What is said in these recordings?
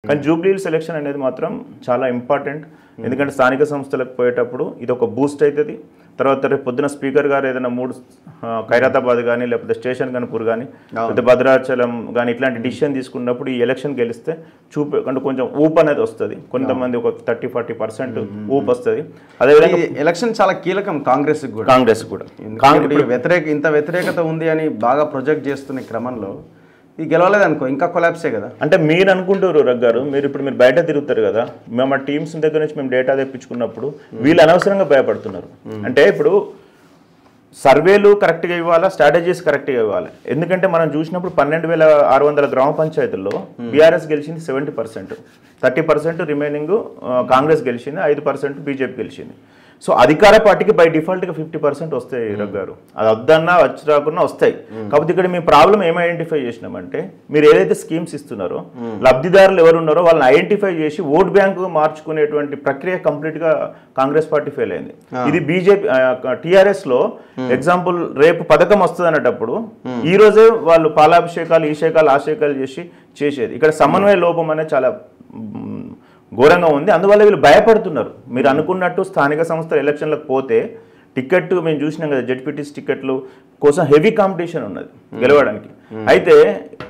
కానీ Jubilee hills election అనేది మాత్రం చాలా ఇంపార్టెంట్. ఎందుకంటే స్థానిక సంస్థలకు పోయేటప్పుడు ఇది ఒక బూస్ట్ అవుతుంది. తర్వాత రేపు పొద్దున స్పీకర్ గారు ఏదైనా ఖైరతాబాద్ కానీ లేకపోతే స్టేషన్ కనుపూర్ కానీ లేకపోతే భద్రాచలం కానీ ఇట్లాంటి డిసిషన్ తీసుకున్నప్పుడు ఈ ఎలక్షన్ గెలిస్తే అంటే కొంచెం ఊపు అనేది వస్తుంది. కొంతమంది ఒక 30-40% ఊపు వస్తుంది. అదేవిధంగా ఎలక్షన్ చాలా కీలకం కాంగ్రెస్ కూడా. ఇంత వ్యతిరేకత ఉంది అని బాగా ప్రొజెక్ట్ చేస్తున్న క్రమంలో ఇది గెలవలేదనుకో ఇంకా కొలాప్సే కదా. అంటే మీరు అనుకుంటారు రగ్గారు, మీరు బయట తిరుగుతారు కదా, మేము ఆ టీమ్స్ దగ్గర నుంచి మేము డేటా తెప్పించుకున్నప్పుడు వీళ్ళు అనవసరంగా భయపడుతున్నారు. అంటే ఇప్పుడు సర్వేలు కరెక్ట్గా ఇవ్వాలా, స్ట్రాటజీస్ కరెక్ట్గా ఇవ్వాలి. ఎందుకంటే మనం చూసినప్పుడు 12,600 గ్రామ పంచాయతీల్లో బీఆర్ఎస్ గెలిచింది 70%, 30% రిమైనింగ్ కాంగ్రెస్ గెలిచింది, 5% బీజేపీ గెలిచింది. సో అధికార పార్టీకి బై డిఫాల్ట్గా 50% వస్తాయి రగ్గారు. అది వద్దన్నా వచ్చి రాకున్నా వస్తాయి. కాబట్టి ఇక్కడ మీ ప్రాబ్లం ఏం ఐడెంటిఫై చేసినామంటే మీరు ఏదైతే స్కీమ్స్ ఇస్తున్నారో లబ్ధిదారులు ఎవరున్నారో వాళ్ళని ఐడెంటిఫై చేసి ఓట్ బ్యాంకు మార్చుకునేటువంటి ప్రక్రియ కంప్లీట్గా కాంగ్రెస్ పార్టీ ఫెయిల్ అయింది. ఇది బీజేపీ టీఆర్ఎస్ లో ఎగ్జాంపుల్ రేపు పథకం వస్తుంది అనేటప్పుడు ఈ రోజే వాళ్ళు పాలాభిషేకాలు ఈ ఆశేకాలు చేసేది. ఇక్కడ సమన్వయ లోపం అనేది చాలా ఘోరంగా ఉంది. అందువల్ల వీళ్ళు భయపడుతున్నారు. మీరు అనుకున్నట్టు స్థానిక సంస్థల ఎలక్షన్లకు పోతే టికెట్ మేము చూసినాం కదా, జెడ్పీటీసీ టికెట్లు కోసం హెవీ కాంపిటీషన్ ఉన్నది గెలవడానికి. అయితే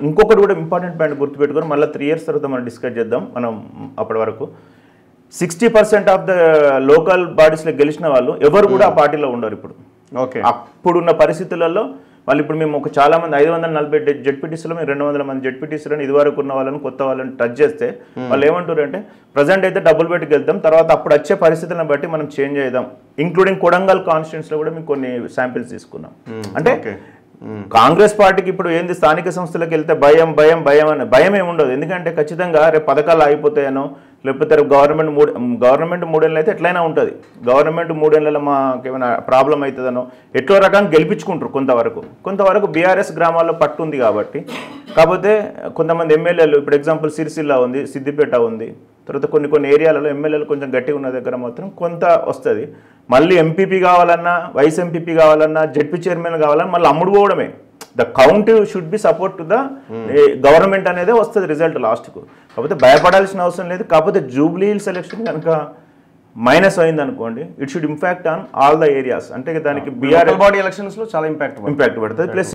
ఇంకొకటి కూడా ఇంపార్టెంట్ పాయింట్ గుర్తుపెట్టుకొని మళ్ళీ 3 years తర్వాత మనం డిస్కస్ చేద్దాం. మనం అప్పటి వరకు 60% ఆఫ్ ద లోకల్ బాడీస్లో గెలిచిన వాళ్ళు ఎవరు కూడా ఆ పార్టీలో ఉండరు ఇప్పుడు. అప్పుడున్న పరిస్థితులలో వాళ్ళు ఇప్పుడు మేము చాలా మంది 540 జెడ్పీటీసీలో మేము 200 మంది జెడ్పీటీసీలను ఇదివరకు ఉన్న వాళ్ళని కొత్త వాళ్ళని టచ్ చేస్తే వాళ్ళు ఏమంటారు అంటే ప్రజెంట్ అయితే డబ్బులు పెట్టి వెళ్తాం, తర్వాత అప్పుడు వచ్చే పరిస్థితులను బట్టి మనం చేంజ్ చేద్దాం. ఇంక్లూడింగ్ కొడంగల్ కాన్స్టిట్యూన్సీలో కూడా మేము కొన్ని శాంపిల్స్ తీసుకున్నాం. అంటే కాంగ్రెస్ పార్టీకి ఇప్పుడు ఏంది స్థానిక సంస్థలకు వెళ్తే భయం ఏమి ఉండదు. ఎందుకంటే ఖచ్చితంగా రేపు పథకాలు ఆగిపోతాయనో లేకపోతే గవర్నమెంట్ 3 ఏళ్ళు అయితే ఎట్లయినా ఉంటుంది. గవర్నమెంట్ 3 ఏళ్ళలో మాకు ఏమైనా ప్రాబ్లం అవుతుందనో ఎట్లో రకంగా గెలిపించుకుంటారు. కొంతవరకు బీఆర్ఎస్ గ్రామాల్లో పట్టు ఉంది కాబట్టి. కాకపోతే కొంతమంది ఎమ్మెల్యేలు ఇప్పుడు ఎగ్జాంపుల్ సిరిసిల్ల ఉంది, సిద్దిపేట ఉంది, తర్వాత కొన్ని ఏరియాలలో ఎమ్మెల్యేలు కొంచెం గట్టిగా ఉన్న దగ్గర మాత్రం కొంత వస్తుంది. మళ్ళీ ఎంపీపీ కావాలన్నా, వైస్ ఎంపీపీ కావాలన్నా, జెడ్పీ చైర్మన్ కావాలన్నా మళ్ళీ అమ్ముడు పోవడమే. The count should be support to the government అనేది వస్తుంది రిజల్ట్ లాస్ట్కు. కాకపోతే భయపడాల్సిన అవసరం లేదు. కాకపోతే జూబ్లీ హిల్స్ ఎలక్షన్ కనుక మైనస్ అయింది అనుకోండి, it should impact on all the areas. అంటే దానికి బీఆర్ఎస్ బాడీ ఎలక్షన్స్ లో చాలా ఇంపాక్ట్ పడుతుంది. ప్లస్